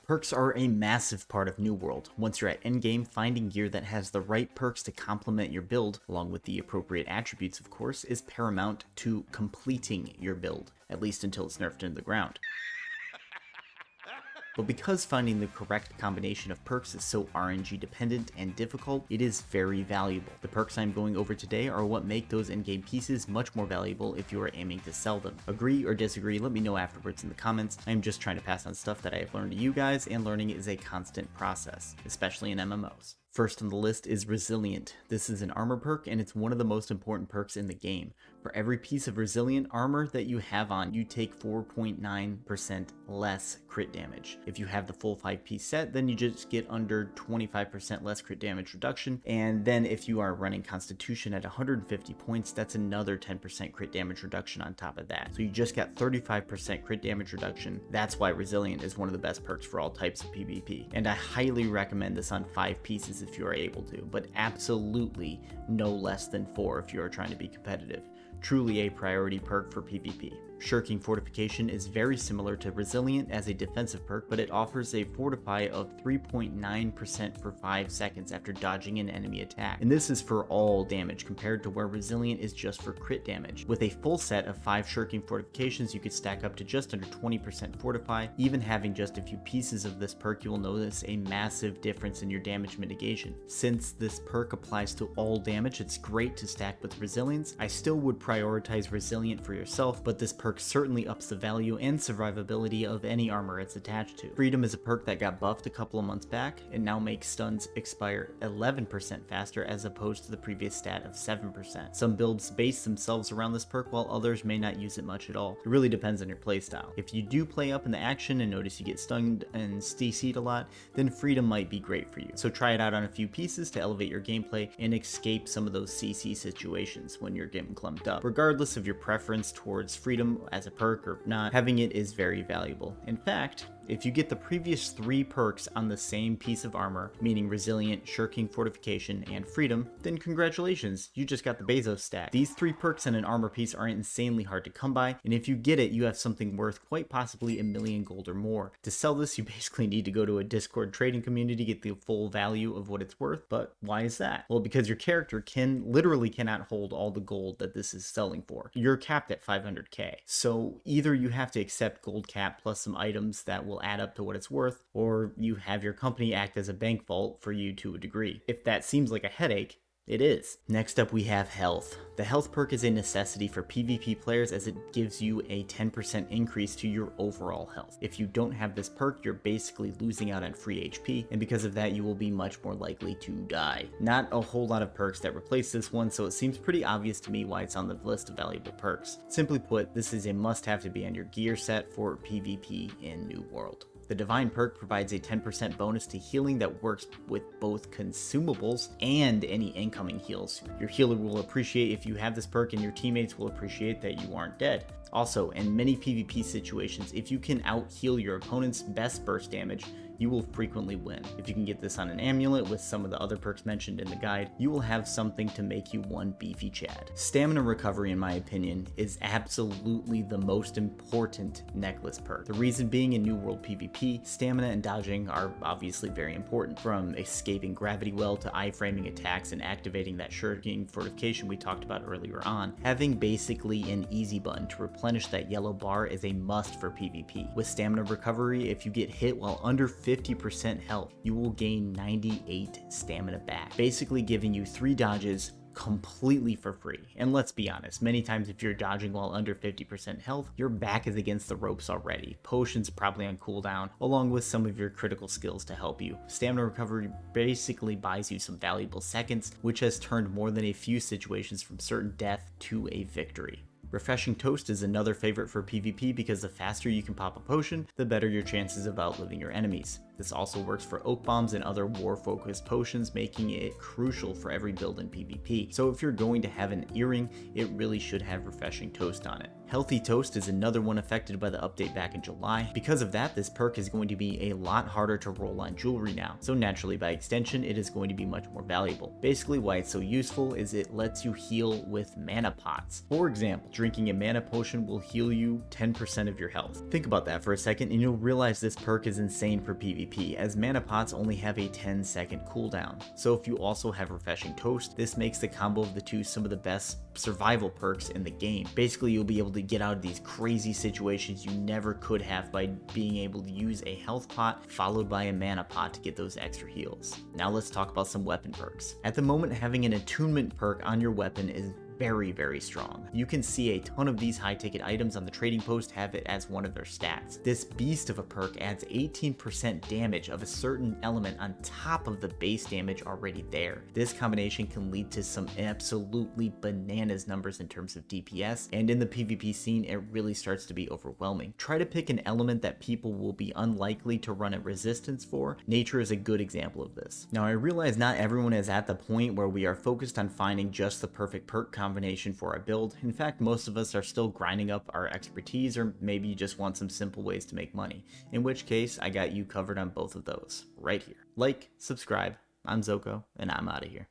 Perks are a massive part of New World. Once you're at endgame, finding gear that has the right perks to complement your build, along with the appropriate attributes of course, is paramount to completing your build, at least until it's nerfed into the ground. But because finding the correct combination of perks is so RNG dependent and difficult, it is very valuable. The perks I'm going over today are what make those in-game pieces much more valuable if you are aiming to sell them. Agree or disagree, let me know afterwards in the comments. I am just trying to pass on stuff that I have learned to you guys, and learning is a constant process, especially in MMOs. First on the list is Resilient. This is an armor perk, and it's one of the most important perks in the game. For every piece of resilient armor that you have on, you take 4.9% less crit damage. If you have the full 5-piece set, then you just get under 25% less crit damage reduction, and then if you are running Constitution at 150 points, that's another 10% crit damage reduction on top of that. So you just got 35% crit damage reduction. That's why Resilient is one of the best perks for all types of PvP, and I highly recommend this on 5 pieces if you are able to, but absolutely no less than 4 if you are trying to be competitive. Truly a priority perk for PvP. Shirking Fortification is very similar to Resilient as a defensive perk, but it offers a fortify of 3.9% for 5 seconds after dodging an enemy attack. And this is for all damage compared to where Resilient is just for crit damage. With a full set of 5 Shirking Fortifications, you could stack up to just under 20% fortify. Even having just a few pieces of this perk, you will notice a massive difference in your damage mitigation. Since this perk applies to all damage, it's great to stack with Resilience. I still would prioritize Resilient for yourself, but this perk certainly ups the value and survivability of any armor it's attached to. Freedom is a perk that got buffed a couple of months back. It now makes stuns expire 11% faster as opposed to the previous stat of 7%. Some builds base themselves around this perk while others may not use it much at all. It really depends on your playstyle. If you do play up in the action and notice you get stunned and CC'd a lot, then Freedom might be great for you. So try it out on a few pieces to elevate your gameplay and escape some of those CC situations when you're getting clumped up. Regardless of your preference towards Freedom as a perk or not, having it is very valuable. In fact, if you get the previous 3 perks on the same piece of armor, meaning Resilient, Shirking Fortification, and Freedom, then congratulations, you just got the Bezos stack. These 3 perks in an armor piece are insanely hard to come by, and if you get it, you have something worth quite possibly 1,000,000 gold or more. To sell this, you basically need to go to a Discord trading community to get the full value of what it's worth, but why is that? Well, because your character literally cannot hold all the gold that this is selling for. You're capped at 500k. So either you have to accept gold cap plus some items that will add up to what it's worth, or you have your company act as a bank vault for you to a degree. If that seems like a headache, it is. Next up we have Health. The Health perk is a necessity for PvP players as it gives you a 10% increase to your overall health. If you don't have this perk, you're basically losing out on free HP, and because of that you will be much more likely to die. Not a whole lot of perks that replace this one, so it seems pretty obvious to me why it's on the list of valuable perks. Simply put, this is a must-have to be on your gear set for PvP in New World. The Divine perk provides a 10% bonus to healing that works with both consumables and any incoming heals. Your healer will appreciate if you have this perk, and your teammates will appreciate that you aren't dead. Also, in many PvP situations, if you can out-heal your opponent's best burst damage, you will frequently win. If you can get this on an amulet with some of the other perks mentioned in the guide, you will have something to make you one beefy Chad. Stamina recovery, in my opinion, is absolutely the most important necklace perk. The reason being, in New World PvP, stamina and dodging are obviously very important. From escaping gravity well to iframing attacks and activating that Shirking Fortification we talked about earlier on, having basically an easy button to replenish that yellow bar is a must for PvP. With stamina recovery, if you get hit while under 50% health, you will gain 98 stamina back, basically giving you 3 dodges completely for free. And let's be honest, many times if you're dodging while under 50% health, your back is against the ropes already. Potions probably on cooldown, along with some of your critical skills to help you. Stamina recovery basically buys you some valuable seconds, which has turned more than a few situations from certain death to a victory. Refreshing Toast is another favorite for PvP because the faster you can pop a potion, the better your chances of outliving your enemies. This also works for oak bombs and other war-focused potions, making it crucial for every build in PvP. So if you're going to have an earring, it really should have refreshing toast on it. Healthy Toast is another one affected by the update back in July. Because of that, this perk is going to be a lot harder to roll on jewelry now, so naturally by extension it is going to be much more valuable. Basically why it's so useful is it lets you heal with mana pots. For example, drinking a mana potion will heal you 10% of your health. Think about that for a second and you'll realize this perk is insane for PvP, as mana pots only have a 10-second cooldown. So if you also have Refreshing Toast, this makes the combo of the two some of the best survival perks in the game. Basically you'll be able to get out of these crazy situations you never could have by being able to use a health pot followed by a mana pot to get those extra heals. Now let's talk about some weapon perks. At the moment, having an attunement perk on your weapon is very strong. You can see a ton of these high ticket items on the trading post have it as one of their stats. This beast of a perk adds 18% damage of a certain element on top of the base damage already there. This combination can lead to some absolutely bananas numbers in terms of DPS, and in the PvP scene it really starts to be overwhelming. Try to pick an element that people will be unlikely to run at resistance for. Nature is a good example of this. Now I realize not everyone is at the point where we are focused on finding just the perfect perk combination for our build. In fact, most of us are still grinding up our expertise, or maybe you just want some simple ways to make money, in which case I got you covered on both of those right here. Like, subscribe, I'm Zoko, and I'm out of here.